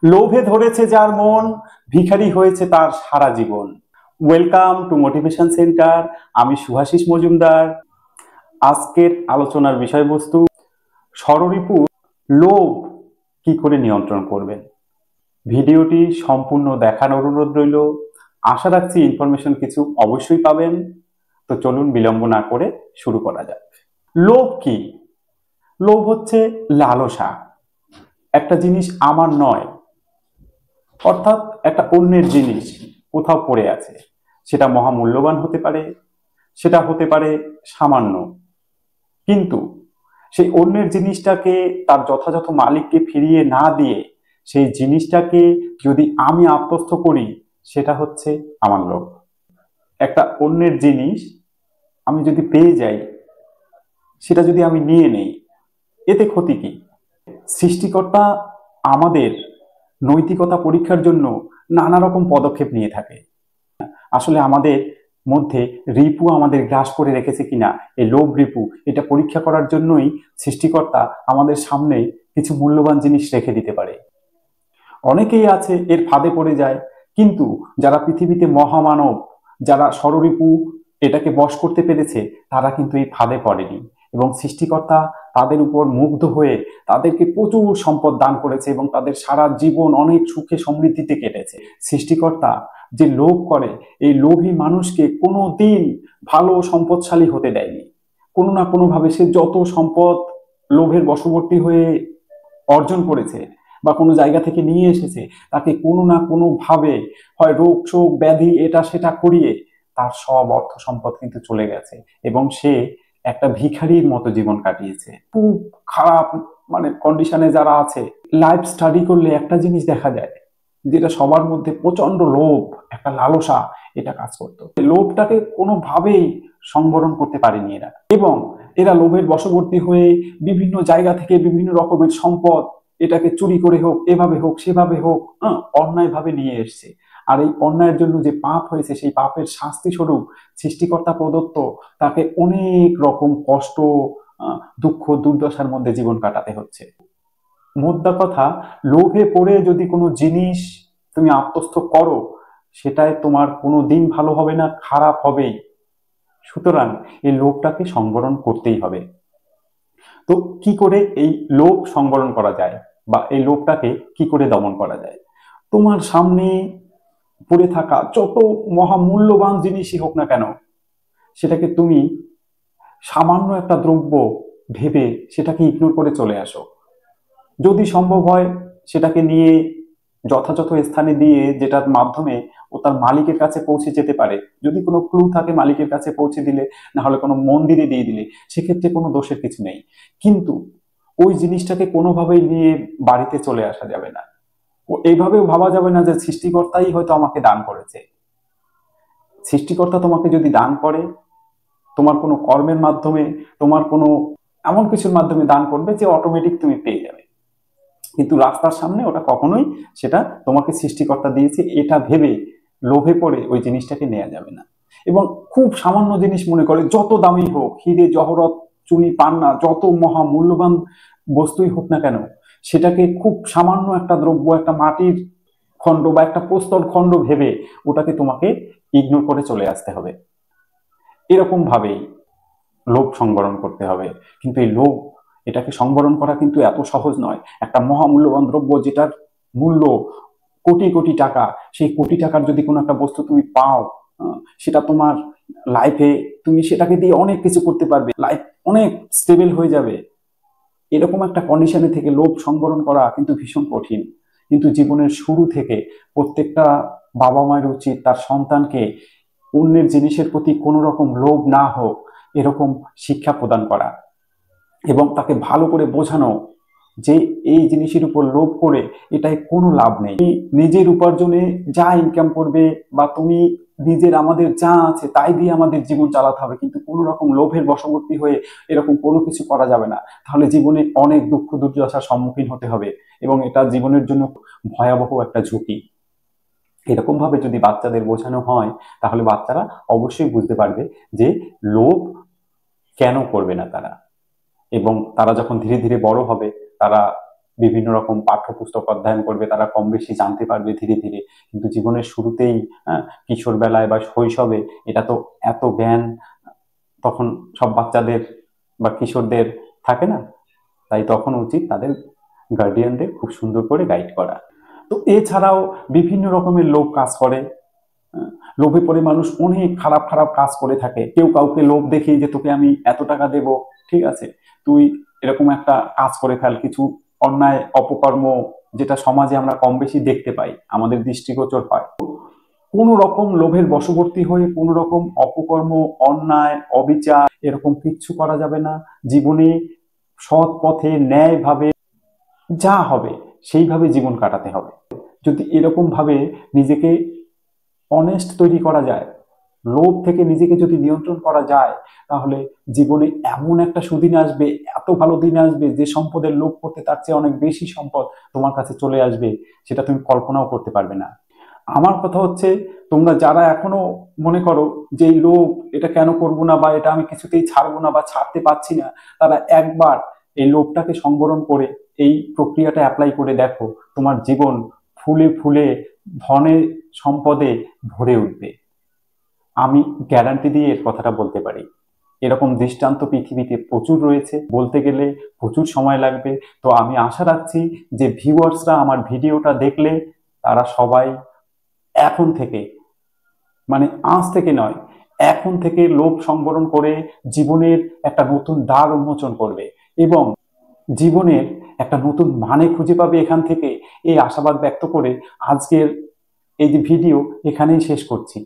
লোভে ধরেছে যার মন, ভিখারি হয়েছে তার সারা জীবন। Welcome to motivation centre. আমি শুভাশিস মজুমদার। আজকের আলোচনার বিষয়বস্তু, ষড়রিপু লোভ কি করে নিয়ন্ত্রণ করবেন। ভিডিওটি সম্পূর্ণ দেখার অনুরোধ রইল। আশা রাখছি ইনফরমেশন কিছু অবশ্যই পাবেন। তো চলুন বিলম্ব না করে শুরু করা যাক। লোভ কি? লোভ হচ্ছে লালসা। একটা জিনিস আমার নয়, অর্থাৎ একটা অন্যের জিনিস কোথাও পড়ে আছে, সেটা মহামূল্যবান হতে পারে, সেটা হতে পারে সামান্য, কিন্তু সেই অন্যের জিনিসটাকে তার যথাযথ মালিককে ফিরিয়ে না দিয়ে সেই জিনিসটাকে যদি আমি আত্মস্থ করি, সেটা হচ্ছে আমার লোভ। একটা অন্যের জিনিস আমি যদি পেয়ে যাই, সেটা যদি আমি নিয়ে নেই, এতে ক্ষতি কি? সৃষ্টিকর্তা আমাদের নৈতিকতা পরীক্ষার জন্য নানা রকম পদক্ষেপ নিয়ে থাকে। আসলে আমাদের মধ্যে রিপু আমাদের গ্রাস করে রেখেছে কিনা, এই লোভ রিপু, এটা পরীক্ষা করার জন্যই সৃষ্টিকর্তা আমাদের সামনে কিছু মূল্যবান জিনিস রেখে দিতে পারে। অনেকেই আছে এর ফাঁদে পড়ে যায়, কিন্তু যারা পৃথিবীতে মহামানব, যারা ষড়রিপু এটাকে বশ করতে পেরেছে, তারা কিন্তু এই ফাঁদে পড়েনি। এবং সৃষ্টিকর্তা তাদের উপর মুগ্ধ হয়ে তাদেরকে প্রচুর সম্পদ দান করেছে এবং তাদের সারা জীবন অনেক সুখে সমৃদ্ধিতে কেটেছে। সৃষ্টিকর্তা যে লোভ করে, এই লোভী মানুষকে কোনো দিন ভালো সম্পদশালী হতে দেয়নি। কোনো না কোনোভাবে সে যত সম্পদ লোভের বশবর্তী হয়ে অর্জন করেছে বা কোনো জায়গা থেকে নিয়ে এসেছে, তাকে কোনো না কোনো ভাবে হয় রোগ শোক ব্যাধি এটা সেটা করিয়ে তার সব অর্থ সম্পদ কিন্তু চলে গেছে এবং সে একটা ভিখারির মতো জীবন কাটিয়েছে। খুব খারাপ কন্ডিশনে যারা আছে, লাইফ স্টাডি করলে একটা জিনিস দেখা যায়, যেটা সবার মধ্যে প্রচন্ড লোভ, একটা লালসা এটা কাজ করতো। লোভটাকে কোনোভাবেই সংবরণ করতে পারেনি এরা, এবং এরা লোভের বশবর্তী হয়ে বিভিন্ন জায়গা থেকে বিভিন্ন রকমের সম্পদ এটাকে চুরি করে হোক, এভাবে হোক সেভাবে হোক, অন্যায়ভাবে নিয়ে এসছে। আর এই অন্যায়ের জন্য যে পাপ হয়েছে, সেই পাপের শাস্তি স্বরূপ সৃষ্টিকর্তা প্রদত্ত তাকে অনেক রকম কষ্ট, দুঃখ দুর্দশার মধ্যে জীবন কাটাতে হচ্ছে। মোদ্দা কথা, লোভে পড়ে যদি কোনো জিনিস তুমি আত্মস্থ করো, সেটাই তোমার কোনো দিন ভালো হবে না, খারাপ হবেই। সুতরাং এই লোভটাকে সংবরণ করতেই হবে। তো কি করে এই লোভ সংবরণ করা যায়, বা এই লোভটাকে কি করে দমন করা যায়? তোমার সামনে পড়ে থাকা যত মহামূল্যবান জিনিসই হোক না কেন, সেটাকে তুমি সামান্য একটা দ্রব্য ভেবে সেটাকে ইগনোর করে চলে আসো। যদি সম্ভব হয় সেটাকে নিয়ে যথাযথ স্থানে দিয়ে, যেটার মাধ্যমে ও তার মালিকের কাছে পৌঁছে যেতে পারে। যদি কোনো ক্লু থাকে মালিকের কাছে পৌঁছে দিলে, না হলে কোনো মন্দিরে দিয়ে দিলে, সেক্ষেত্রে কোনো দোষের কিছু নেই। কিন্তু ওই জিনিসটাকে কোনোভাবেই নিয়ে বাড়িতে চলে আসা যাবে না। ও এইভাবেও ভাবা যাবে না যে সৃষ্টিকর্তাই হয়তো আমাকে দান করেছে। সৃষ্টিকর্তা তোমাকে যদি দান করে, তোমার কোনো কর্মের মাধ্যমে, তোমার কোনো এমন কিছুর মাধ্যমে দান করবে যে অটোমেটিক তুমি পেয়ে যাবে। কিন্তু রাস্তার সামনে ওটা কখনোই সেটা তোমাকে সৃষ্টিকর্তা দিয়েছে এটা ভেবে লোভে পড়ে ওই জিনিসটাকে নেওয়া যাবে না। এবং খুব সামান্য জিনিস মনে করে, যত দামি হোক, হিরে জহরত চুনি পান্না, যত মহামূল্যবান বস্তুই হোক না কেন, সেটাকে খুব সামান্য একটা দ্রব্য, একটা মাটির খণ্ড বা একটা প্রস্তর খণ্ড ভেবে ওটাকে তোমাকে ইগনোর করে চলে আসতে হবে। এরকম ভাবেই লোভ সংবরণ করতে হবে। কিন্তু এই লোভ, এটাকে সংবরণ করা কিন্তু এত সহজ নয়। একটা মহামূল্যবান দ্রব্য যেটার মূল্য কোটি কোটি টাকা, সেই কোটি টাকার যদি কোনো একটা বস্তু তুমি পাও, সেটা তোমার লাইফে তুমি সেটাকে দিয়ে অনেক কিছু করতে পারবে, লাইফ অনেক স্টেবল হয়ে যাবে। এরকম একটা কন্ডিশনে থেকে লোভ সংবরণ করা কিন্তু ভীষণ কঠিন। কিন্তু জীবনের শুরু থেকে প্রত্যেকটা বাবা মায়ের উচিত তার সন্তানকে অন্যের জিনিসের প্রতি কোনো রকম লোভ না হোক এরকম শিক্ষা প্রদান করা, এবং তাকে ভালো করে বোঝানো যে এই জিনিসের উপর লোভ করে এটাই কোনো লাভ নেই। তুমি নিজের উপার্জনে যা ইনকাম করবে, বা তুমি নিজের, আমাদের যা আছে তাই দিয়ে আমাদের জীবন চালাতে হবে, কিন্তু কোনো রকম লোভের বশবর্তী হয়ে এরকম কোনো কিছু করা যাবে না। তাহলে জীবনে অনেক দুঃখ দুর্দশার সম্মুখীন হতে হবে, এবং এটা জীবনের জন্য ভয়াবহ একটা ঝুঁকি। এরকম ভাবে যদি বাচ্চাদের বোঝানো হয়, তাহলে বাচ্চারা অবশ্যই বুঝতে পারবে যে লোভ কেন করবে না তারা। এবং তারা যখন ধীরে ধীরে বড় হবে, তারা বিভিন্ন রকম পাঠ্যপুস্তক অধ্যয়ন করবে, তারা কম বেশি জানতে পারবে ধীরে ধীরে। কিন্তু জীবনের শুরুতেই কিশোর বেলায় বা শৈশবে এটা তো এত জ্ঞান তখন সব বাচ্চাদের বা কিশোরদের থাকে না। তাই তখন উচিত তাদের গার্ডিয়ানদের খুব সুন্দর করে গাইড করা। তো এছাড়াও বিভিন্ন রকমের লোভ কাজ করে। লোভে পড়ে মানুষ অনেক খারাপ খারাপ কাজ করে থাকে। কেউ কাউকে লোভ দেখিয়ে যে তোকে আমি এত টাকা দেব, ঠিক আছে, তুই এরকম একটা কাজ করে ফেল, কিছু অন্যায় অপকর্ম যেটা সমাজে আমরা কম বেশি দেখতে পাই, আমাদের দৃষ্টিগোচর হয়। কোন রকম লোভের বশবর্তী হয়ে কোন রকম অপকর্ম, অন্যায়, অবিচার এরকম কিচ্ছু করা যাবে না। জীবনে সৎ পথে ন্যায়ভাবে যা হবে সেইভাবে জীবন কাটাতে হবে। যদি এরকম ভাবে নিজেকে অনেস্ট তৈরি করা যায়, লোভ থেকে নিজেকে যদি নিয়ন্ত্রণ করা যায়, তাহলে জীবনে এমন একটা সুদিন আসবে, এত ভালো দিন আসবে, যে সম্পদের লোভ করতে তার চেয়ে অনেক বেশি সম্পদ তোমার কাছে চলে আসবে, সেটা তুমি কল্পনাও করতে পারবে না। আমার কথা হচ্ছে, তোমরা যারা এখনো মনে করো যে এই লোভ, এটা কেন করব না, বা এটা আমি কিছুতেই ছাড়বো না বা ছাড়তে পারছি না, তারা একবার এই লোভটাকে সংবরণ করে এই প্রক্রিয়াটা অ্যাপ্লাই করে দেখো, তোমার জীবন ফুলে ফুলে ধনে সম্পদে ভরে উঠবে। আমি গ্যারান্টি দিয়ে এর কথাটা বলতে পারি। এরকম দৃষ্টান্ত পৃথিবীতে প্রচুর রয়েছে, বলতে গেলে প্রচুর সময় লাগবে। তো আমি আশা রাখছি যে ভিউয়ার্সরা আমার ভিডিওটা দেখলে তারা সবাই এখন থেকে, মানে আজ থেকে নয়, এখন থেকে লোভ সংবরণ করে জীবনের একটা নতুন দ্বার উন্মোচন করবে এবং জীবনের একটা নতুন মানে খুঁজে পাবে এখান থেকে। এই আশাবাদ ব্যক্ত করে আজকের এই যে ভিডিও এখানেই শেষ করছি।